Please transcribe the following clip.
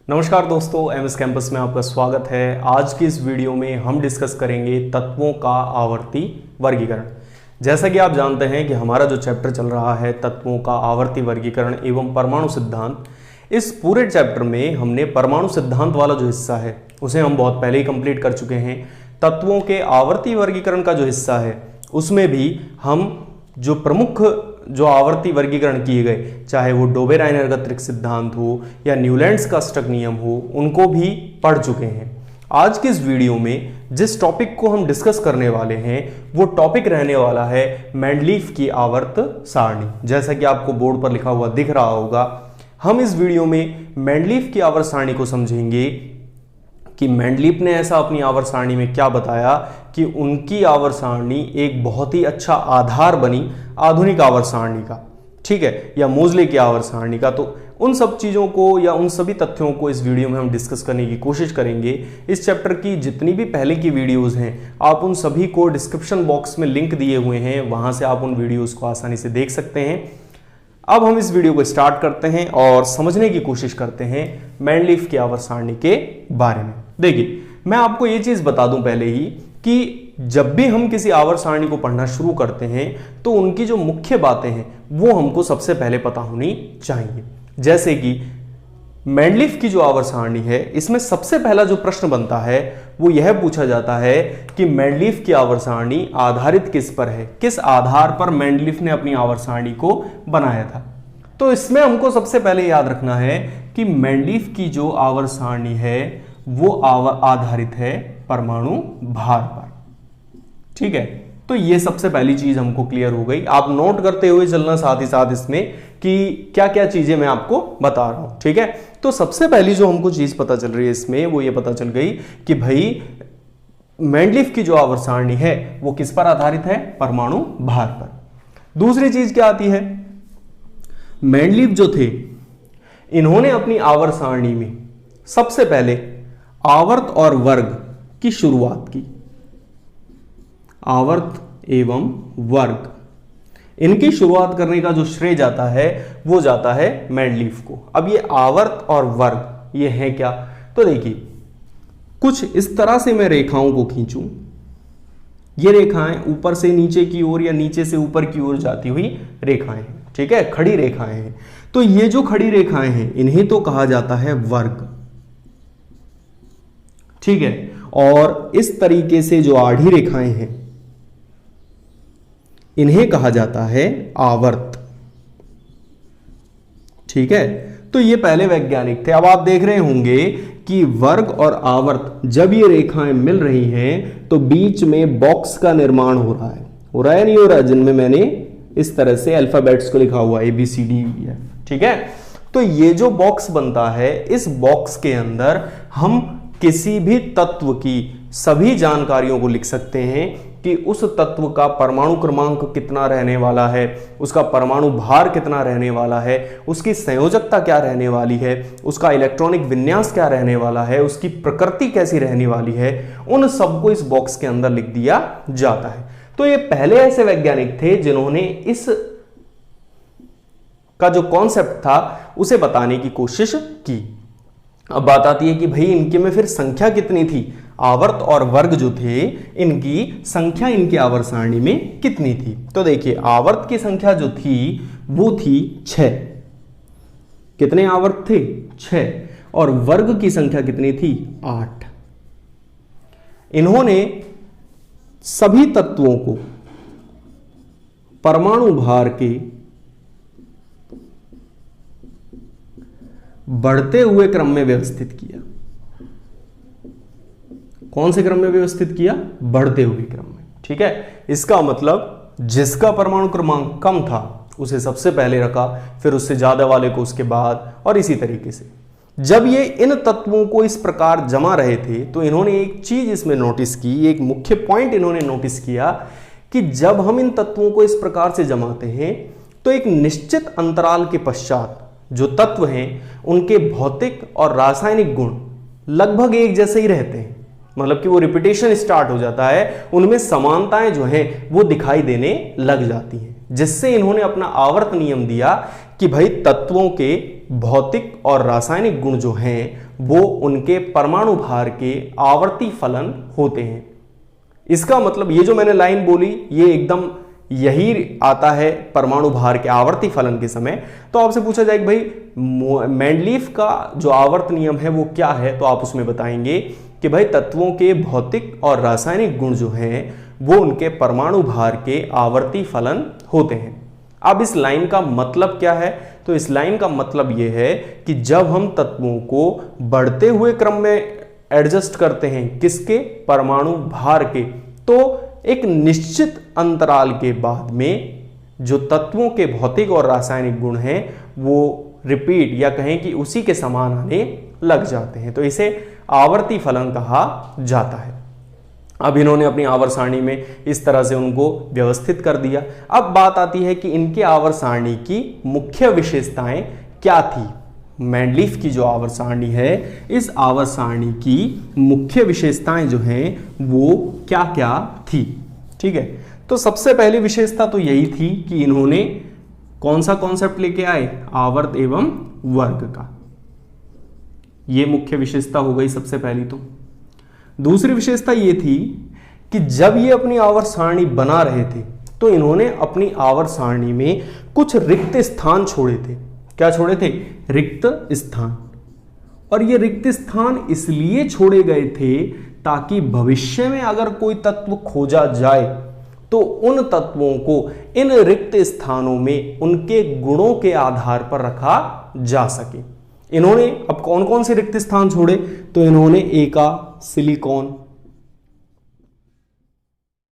नमस्कार दोस्तों, MS campus में आपका स्वागत है। आज की इस वीडियो में हम डिस्कस करेंगे तत्वों का आवर्ती वर्गीकरण। जैसा कि आप जानते हैं कि हमारा जो चैप्टर चल रहा है तत्वों का आवर्ती वर्गीकरण एवं परमाणु सिद्धांत, इस पूरे चैप्टर में हमने परमाणु सिद्धांत वाला जो हिस्सा है उसे हम बहुत पहले ही कंप्लीट कर चुके हैं। तत्वों के आवर्ती वर्गीकरण का जो हिस्सा है उसमें भी हम जो प्रमुख जो आवर्ती वर्गीकरण किए गए, चाहे वो डोबे-राइनर-गत्रिक सिद्धांत हो या न्यूलैंड्स का स्टक नियम हो, उनको भी पढ़ चुके हैं। आज के इस वीडियो में जिस टॉपिक को हम डिस्कस करने वाले हैं वो टॉपिक रहने वाला है मेंडलीफ की आवर्त सारणी। जैसा कि आपको बोर्ड पर लिखा हुआ दिख रहा होगा, हम इस वीडियो में मेंडलीफ की आवर्त सारणी को समझेंगे कि मेंडलीफ ने ऐसा अपनी आवर्त सारणी में क्या बताया कि उनकी आवर्त सारणी एक बहुत ही अच्छा आधार बनी आधुनिक आवर्त सारणी का, ठीक है, या मोजले की आवर्त सारणी का। तो उन सब चीज़ों को या उन सभी तथ्यों को इस वीडियो में हम डिस्कस करने की कोशिश करेंगे। इस चैप्टर की जितनी भी पहले की वीडियोस हैं, आप उन सभी को डिस्क्रिप्शन बॉक्स में लिंक दिए हुए हैं, वहां से आप उन वीडियोस को आसानी से देख सकते हैं। अब हम इस वीडियो को स्टार्ट करते हैं और समझने की कोशिश करते हैं मेंडलीफ की आवर्त सारणी के बारे में। देखिए, मैं आपको ये चीज बता दूं पहले ही कि जब भी हम किसी आवर्त सारणी को पढ़ना शुरू करते हैं तो उनकी जो मुख्य बातें हैं वो हमको सबसे पहले पता होनी चाहिए। जैसे कि मेंडलीफ की जो आवर्त सारणी है, इसमें सबसे पहला जो प्रश्न बनता है वो यह पूछा जाता है कि मेंडलीफ की आवर्त सारणी आधारित किस पर है, किस आधार पर मेंडलीफ ने अपनी आवर्त सारणी को बनाया था। तो इसमें हमको सबसे पहले याद रखना है कि मेंडलीफ की जो आवर्त सारणी है वो आधारित है परमाणु भार पर, ठीक है। तो ये सबसे पहली चीज हमको क्लियर हो गई। आप नोट करते हुए चलना साथ ही साथ इसमें कि क्या क्या चीजें मैं आपको बता रहा हूं, ठीक है। तो सबसे पहली जो हमको चीज पता चल रही है इसमें वो ये पता चल गई कि भाई मेंडलीफ की जो आवर्त सारणी है वो किस पर आधारित है, परमाणु भार पर। दूसरी चीज क्या आती है, मेंडलीफ जो थे इन्होंने अपनी आवर्त सारणी में सबसे पहले आवर्त और वर्ग की शुरुआत की। आवर्त एवं वर्ग, इनकी शुरुआत करने का जो श्रेय जाता है वो जाता है मेंडलीफ को। अब ये आवर्त और वर्ग ये है क्या, तो देखिए कुछ इस तरह से मैं रेखाओं को खींचूं, ये रेखाएं ऊपर से नीचे की ओर या नीचे से ऊपर की ओर जाती हुई रेखाएं हैं, ठीक है, खड़ी रेखाएं हैं। तो ये जो खड़ी रेखाएं हैं इन्हें तो कहा जाता है वर्ग, ठीक है। और इस तरीके से जो आड़ी रेखाएं हैं इन्हें कहा जाता है आवर्त, ठीक है। तो ये पहले वैज्ञानिक थे। अब आप देख रहे होंगे कि वर्ग और आवर्त जब ये रेखाएं मिल रही हैं तो बीच में बॉक्स का निर्माण हो रहा है या नहीं हो रहा है, जिनमें मैंने इस तरह से अल्फाबेट्स को लिखा हुआ है ABCD, ठीक है। तो ये जो बॉक्स बनता है, इस बॉक्स के अंदर हम किसी भी तत्व की सभी जानकारियों को लिख सकते हैं कि उस तत्व का परमाणु क्रमांक कितना रहने वाला है, उसका परमाणु भार कितना रहने वाला है, उसकी संयोजकता क्या रहने वाली है, उसका इलेक्ट्रॉनिक विन्यास क्या रहने वाला है, उसकी प्रकृति कैसी रहने वाली है, उन सबको इस बॉक्स के अंदर लिख दिया जाता है। तो ये पहले ऐसे वैज्ञानिक थे जिन्होंने इस का जो कॉन्सेप्ट था उसे बताने की कोशिश की। अब बात आती है कि भाई इनके में फिर संख्या कितनी थी, आवर्त और वर्ग जो थे इनकी संख्या इनकी आवर्त सारणी में कितनी थी। तो देखिए, आवर्त की संख्या जो थी वो थी 6। कितने आवर्त थे, 6। और वर्ग की संख्या कितनी थी, 8। इन्होंने सभी तत्वों को परमाणु भार के बढ़ते हुए क्रम में व्यवस्थित किया। कौन से क्रम में व्यवस्थित किया, बढ़ते हुए क्रम में, ठीक है। इसका मतलब जिसका परमाणु क्रमांक कम था उसे सबसे पहले रखा, फिर उससे ज्यादा वाले को उसके बाद, और इसी तरीके से। जब ये इन तत्वों को इस प्रकार जमा रहे थे तो इन्होंने एक चीज इसमें नोटिस की, एक मुख्य पॉइंट इन्होंने नोटिस किया कि जब हम इन तत्वों को इस प्रकार से जमाते हैं तो एक निश्चित अंतराल के पश्चात जो तत्व हैं उनके भौतिक और रासायनिक गुण लगभग एक जैसे ही रहते हैं। मतलब कि वो रिपीटेशन स्टार्ट हो जाता है, उनमें समानताएं जो हैं वो दिखाई देने लग जाती हैं, जिससे इन्होंने अपना आवर्त नियम दिया कि भाई तत्वों के भौतिक और रासायनिक गुण जो हैं वो उनके परमाणु भार के आवर्ती फलन होते हैं। इसका मतलब ये जो मैंने लाइन बोली ये एकदम यही आता है परमाणु भार के आवर्ती फलन के समय। तो आपसे पूछा जाए कि भाई मेंडलीफ का जो आवर्त नियम है वो क्या है, तो आप उसमें बताएंगे कि भाई तत्वों के भौतिक और रासायनिक गुण जो हैं वो उनके परमाणु भार के आवर्ती फलन होते हैं। अब इस लाइन का मतलब क्या है, तो इस लाइन का मतलब यह है कि जब हम तत्वों को बढ़ते हुए क्रम में एडजस्ट करते हैं, किसके, परमाणु भार के, तो एक निश्चित अंतराल के बाद में जो तत्वों के भौतिक और रासायनिक गुण हैं वो रिपीट या कहें कि उसी के समान आने लग जाते हैं, तो इसे आवर्ती फलन कहा जाता है। अब इन्होंने अपनी आवर्त सारणी में इस तरह से उनको व्यवस्थित कर दिया। अब बात आती है कि इनके आवर्त सारणी की मुख्य विशेषताएं क्या थी। मेंडलीफ की जो आवर्त सारणी है, इस आवर्त सारणी की मुख्य विशेषताएं जो हैं वो क्या क्या थी, ठीक है। तो सबसे पहली विशेषता तो यही थी कि इन्होंने कौन सा कॉन्सेप्ट लेके आए, आवर्त एवं वर्ग का। ये मुख्य विशेषता हो गई सबसे पहली। तो दूसरी विशेषता ये थी कि जब ये अपनी आवर्त सारणी बना रहे थे तो इन्होंने अपनी आवर्त सारणी में कुछ रिक्त स्थान छोड़े थे। क्या छोड़े थे, रिक्त स्थान। और ये रिक्त स्थान इसलिए छोड़े गए थे ताकि भविष्य में अगर कोई तत्व खोजा जाए तो उन तत्वों को इन रिक्त स्थानों में उनके गुणों के आधार पर रखा जा सके। इन्होंने अब कौन कौन से रिक्त स्थान छोड़े, तो इन्होंने ए का सिलिकॉन,